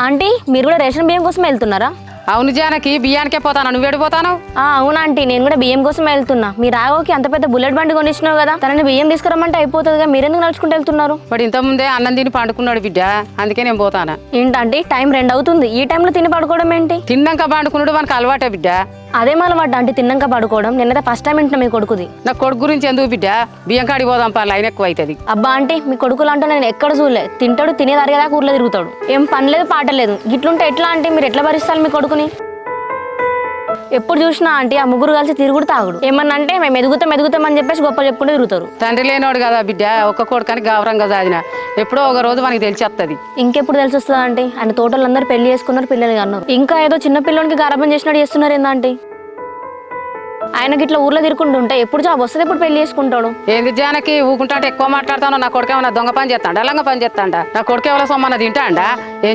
Aunty మీరు కూడా ration బియ్యం కోసం వెళ్తున్నారా? అవును జానకి, బియ్యానికే పోతాను. నువ్వు ఏడిపోతాను? అవునా ఆంటీ, నేను కూడా బియ్యం కోసం వెళ్తున్నా. మీరు ఆగోకి అంత పెద్ద బుల్లెట్ బండి కొనిచ్చినావు కదా, తనని బియ్యం తీసుకురమ్మంటే అయిపోతుందిగా, మీరెందుకు నడుచుకుంటూ వెళ్తున్నారు? వాడు ఇంత ముందే అన్నం తిని పండుకున్నాడు బిడ్డ, అందుకే నేను పోతాను. ఏంటంటే టైం 2 అవుతుంది, ఈ టైంలో తిని పడుకోవడం ఏంటి? తిన్నాక పండుకున్నాడు మనకు అలవాటే బిడ్డ. అదేం అలవాటు ఆంటీ తిన్నాక పడుకోవడం? నేనైతే ఫస్ట్ టైం వింటున్నా మీ కొడుకుది. నా కొడుకు గురించి ఎందుకు బిడ్డ, బియ్యం కాడికి పోదాం పా, లైన్ ఎక్కువ అవుతుంది. అబ్బా ఆంటీ, మీ కొడుకులు అంటూ నేను ఎక్కడ చూడలే. తింటాడు, తినేది అరిగేదాకా ఊర్లో తిరుగుతాడు, ఏం పని లేదు పాట లేదు. ఇట్లుంటే ఎట్లా ఆంటీ? మీరు ఎట్లా భరిస్తారు మీ కొడుకుని? ఎప్పుడు చూసినా ఆంటీ ఆ ముగ్గురు కలిసి తిరుగుడు తాగుడు. ఏమన్నా అంటే మేము ఎదుగుతామని చెప్పేసి గొప్ప చెప్పుకుంటూ తిరుగుతారు. తండ్రి లేనోడు కదా బిడ్డ, ఒక్క కొడుకని గౌరవంగా సాధిన. ఎప్పుడో ఒక రోజు మనకి తెలిసేస్తుంది. ఇంకెప్పుడు తెలిసి వస్తుంది ఆంటీ? ఆయన తోటలందరూ పెళ్లి చేసుకున్నారు, పిల్లలు అన్నారు. ఇంకా ఏదో చిన్న పిల్లోనికి గారాబం చేసినట్టు చేస్తున్నారు ఏందంటీ? ఆయనకి ఇట్లా ఊర్లో తిరుగుకుంటుంటే ఎప్పుడు జాబ్ వస్తుంది, ఎప్పుడు పెళ్లి చేసుకుంటాడు? ఏంది జానకి ఊకుంటా ఎక్కువ మాట్లాడతాను? నా కొడుకు ఏమన్నా దొంగ పని చేస్తాడా, లంగ పని చేస్తాడా? నా కొడుకు ఎవరో సొమ్మన్న తింటాడా?